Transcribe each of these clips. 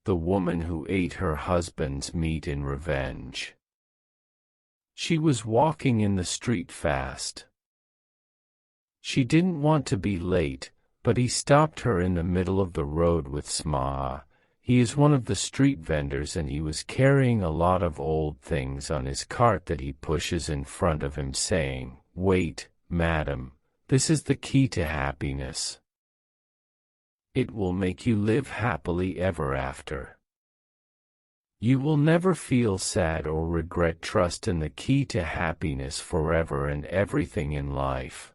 the woman who ate her husband's meat in revenge. She was walking in the street fast. She didn't want to be late, but he stopped her in the middle of the road with Smaa. He is one of the street vendors and he was carrying a lot of old things on his cart that he pushes in front of him saying, "Wait, madam, this is the key to happiness. It will make you live happily ever after. You will never feel sad or regret. Trust in the key to happiness forever and everything in life."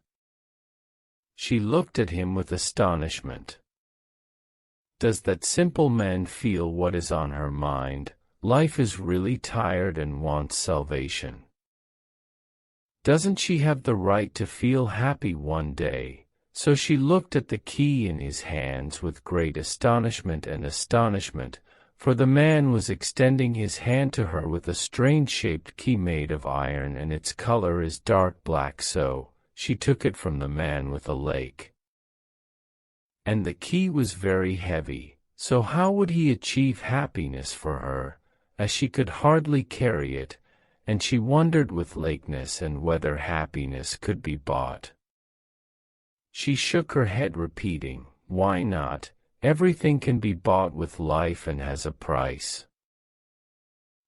She looked at him with astonishment. Does that simple man feel what is on her mind? Life is really tired and wants salvation. Doesn't she have the right to feel happy one day? So she looked at the key in his hands with great astonishment, for the man was extending his hand to her with a strange-shaped key made of iron, and its color is dark black. So she took it from the man with a lake. And the key was very heavy, so how would he achieve happiness for her, as she could hardly carry it, and she wondered with lakeness and whether happiness could be bought. She shook her head repeating, "Why not? Everything can be bought with life and has a price."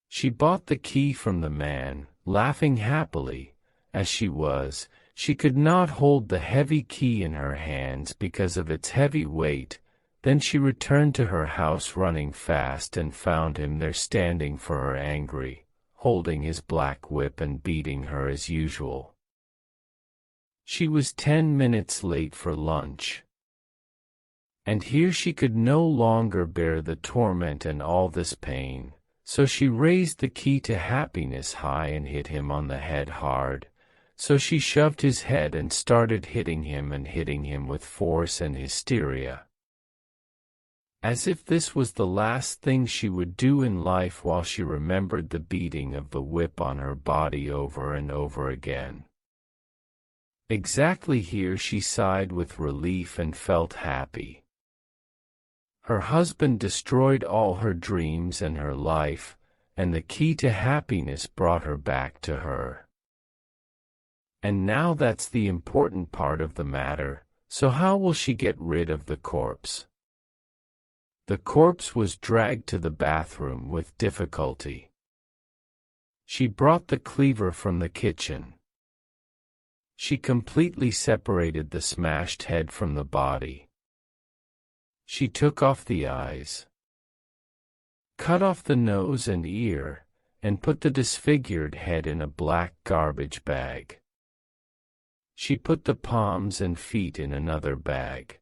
She bought the key from the man, laughing happily. As she was, she could not hold the heavy key in her hands because of its heavy weight. Then she returned to her house running fast and found him there standing for her angry, holding his black whip and beating her as usual. She was 10 minutes late for lunch. And here she could no longer bear the torment and all this pain, so she raised the key to happiness high and hit him on the head hard. So she shoved his head and started hitting him with force and hysteria. As if this was the last thing she would do in life, while she remembered the beating of the whip on her body over and over again. Exactly here she sighed with relief and felt happy. Her husband destroyed all her dreams and her life, and the key to happiness brought her back to her. And now that's the important part of the matter, so how will she get rid of the corpse? The corpse was dragged to the bathroom with difficulty. She brought the cleaver from the kitchen. She completely separated the smashed head from the body. She took off the eyes, cut off the nose and ear, and put the disfigured head in a black garbage bag. She put the palms and feet in another bag.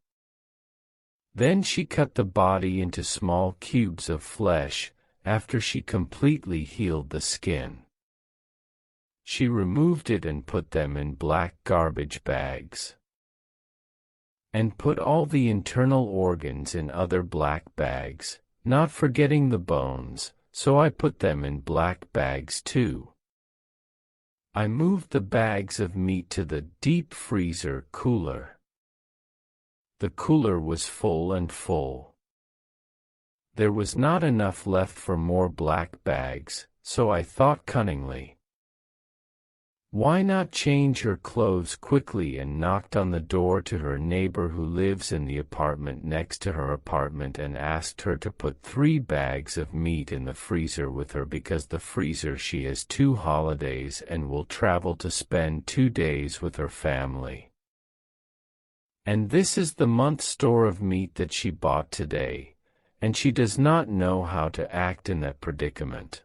Then she cut the body into small cubes of flesh, after she completely healed the skin. She removed it and put them in black garbage bags, and put all the internal organs in other black bags, not forgetting the bones, so I put them in black bags too. I moved the bags of meat to the deep freezer cooler. The cooler was full and full. There was not enough left for more black bags, so I thought cunningly, why not change her clothes quickly, and knocked on the door to her neighbor who lives in the apartment next to her apartment and asked her to put 3 bags of meat in the freezer with her, because the freezer she has 2 holidays and will travel to spend 2 days with her family. And this is the month's store of meat that she bought today, and she does not know how to act in that predicament.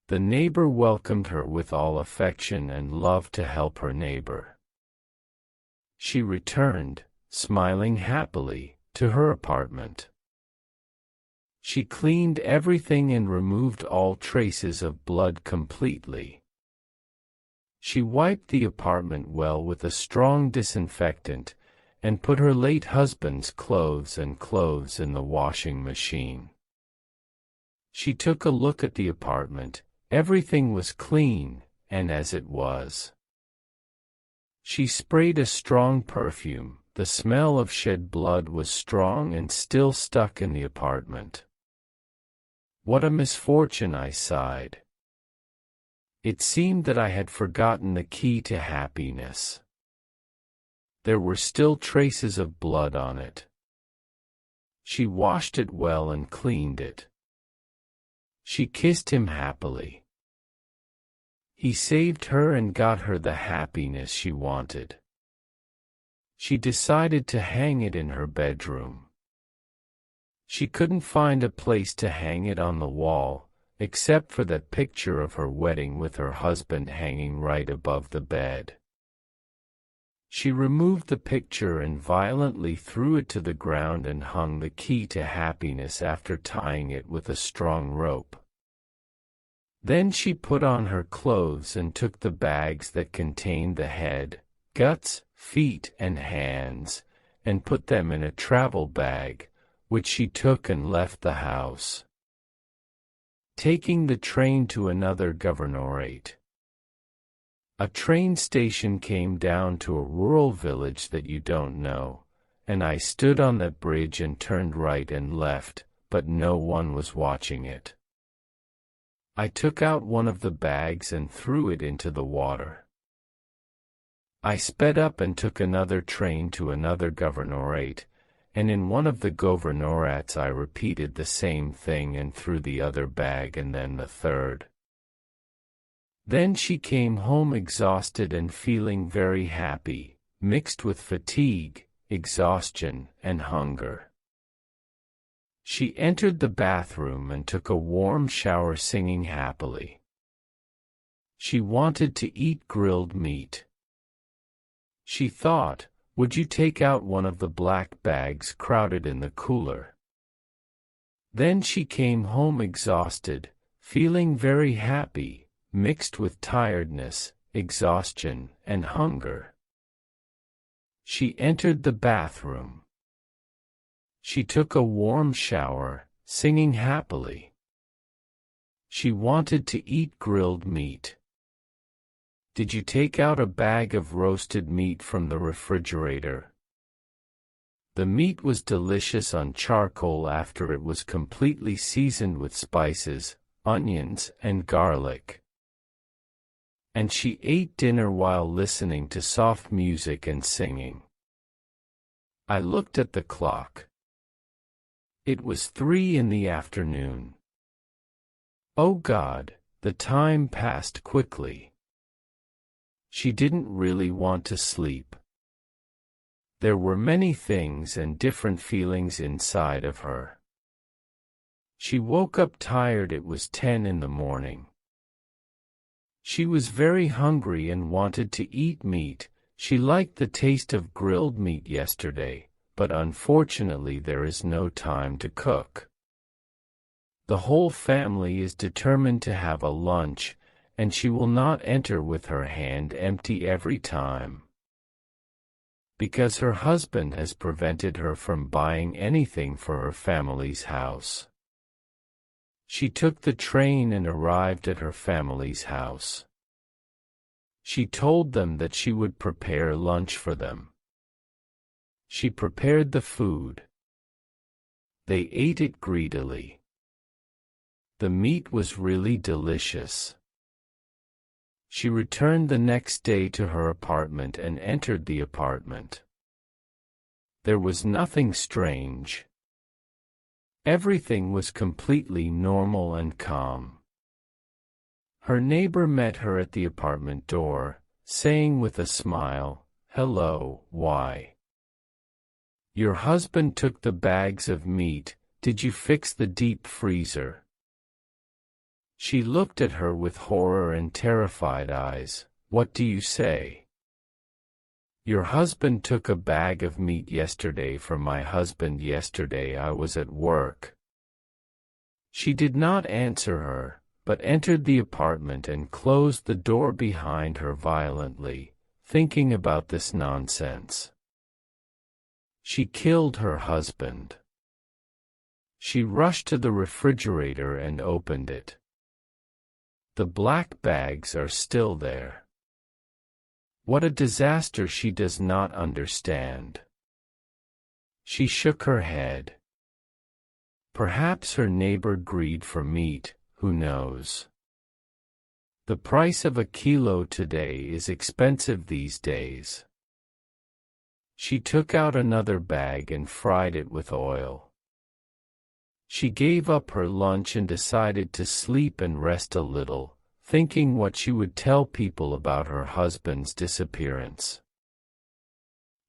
The neighbor welcomed her with all affection and love to help her neighbor. She returned, smiling happily, to her apartment. She cleaned everything and removed all traces of blood completely. She wiped the apartment well with a strong disinfectant, and put her late husband's clothes in the washing machine. She took a look at the apartment. Everything was clean, and as it was. She sprayed a strong perfume. The smell of shed blood was strong and still stuck in the apartment. What a misfortune, I sighed. It seemed that I had forgotten the key to happiness. There were still traces of blood on it. She washed it well and cleaned it. She kissed him happily. He saved her and got her the happiness she wanted. She decided to hang it in her bedroom. She couldn't find a place to hang it on the wall, except for that picture of her wedding with her husband hanging right above the bed. She removed the picture and violently threw it to the ground and hung the key to happiness after tying it with a strong rope. Then she put on her clothes and took the bags that contained the head, guts, feet, and hands, and put them in a travel bag, which she took and left the house, taking the train to another governorate. A train station came down to a rural village that you don't know, and I stood on that bridge and turned right and left, but no one was watching it. I took out one of the bags and threw it into the water. I sped up and took another train to another governorate, and in one of the governorates I repeated the same thing and threw the other bag and then the third. Then she came home exhausted and feeling very happy, mixed with fatigue, exhaustion, and hunger. She entered the bathroom and took a warm shower singing happily. She wanted to eat grilled meat. She thought, would you take out one of the black bags crowded in the cooler? Then she came home exhausted, feeling very happy, mixed with tiredness, exhaustion, and hunger. She entered the bathroom. She took a warm shower, singing happily. She wanted to eat grilled meat. Did you take out a bag of roasted meat from the refrigerator? The meat was delicious on charcoal after it was completely seasoned with spices, onions, and garlic. And she ate dinner while listening to soft music and singing. I looked at the clock. It was 3 in the afternoon. Oh God, the time passed quickly. She didn't really want to sleep. There were many things and different feelings inside of her. She woke up tired. It was 10 in the morning. She was very hungry and wanted to eat meat. She liked the taste of grilled meat yesterday, but unfortunately there is no time to cook. The whole family is determined to have a lunch, and she will not enter with her hand empty every time, because her husband has prevented her from buying anything for her family's house. She took the train and arrived at her family's house. She told them that she would prepare lunch for them. She prepared the food. They ate it greedily. The meat was really delicious. She returned the next day to her apartment and entered the apartment. There was nothing strange. Everything was completely normal and calm. Her neighbor met her at the apartment door, saying with a smile, "Hello, why? Your husband took the bags of meat. Did you fix the deep freezer?" She looked at her with horror and terrified eyes. "What do you say? Your husband took a bag of meat yesterday from my husband. Yesterday I was at work." She did not answer her, but entered the apartment and closed the door behind her violently, thinking about this nonsense. She killed her husband. She rushed to the refrigerator and opened it. The black bags are still there. What a disaster! She does not understand. She shook her head. Perhaps her neighbor greed for meat, who knows? The price of a kilo today is expensive these days. She took out another bag and fried it with oil. She gave up her lunch and decided to sleep and rest a little, thinking what she would tell people about her husband's disappearance.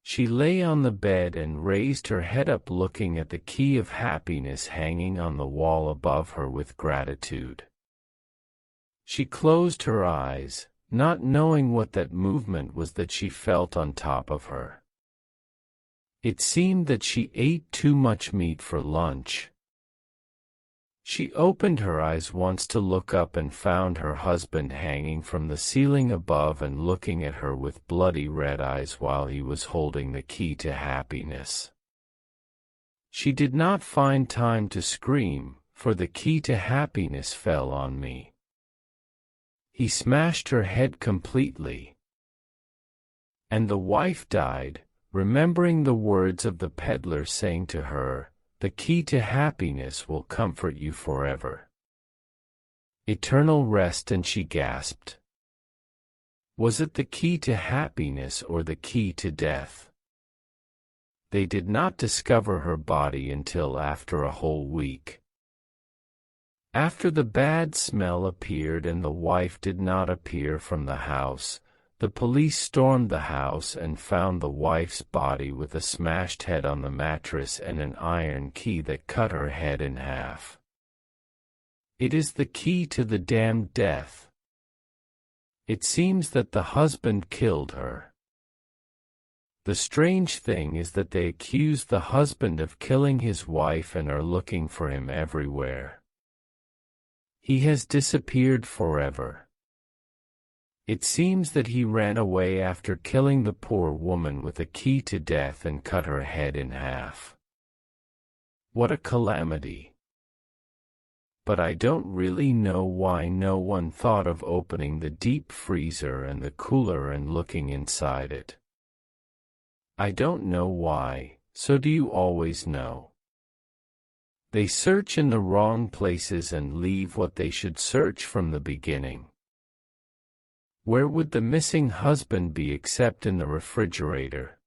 She lay on the bed and raised her head up, looking at the key of happiness hanging on the wall above her with gratitude. She closed her eyes, not knowing what that movement was that she felt on top of her. It seemed that she ate too much meat for lunch. She opened her eyes once to look up and found her husband hanging from the ceiling above and looking at her with bloody red eyes while he was holding the key to happiness. She did not find time to scream, for the key to happiness fell on me. He smashed her head completely. And the wife died, remembering the words of the peddler saying to her, "The key to happiness will comfort you forever. Eternal rest," and she gasped. Was it the key to happiness or the key to death? They did not discover her body until after a whole week. After the bad smell appeared and the wife did not appear from the house, the police stormed the house and found the wife's body with a smashed head on the mattress and an iron key that cut her head in half. It is the key to the damned death. It seems that the husband killed her. The strange thing is that they accuse the husband of killing his wife and are looking for him everywhere. He has disappeared forever. It seems that he ran away after killing the poor woman with a key to death and cut her head in half. What a calamity. But I don't really know why no one thought of opening the deep freezer and the cooler and looking inside it. I don't know why, so do you always know? They search in the wrong places and leave what they should search from the beginning. Where would the missing husband be except in the refrigerator?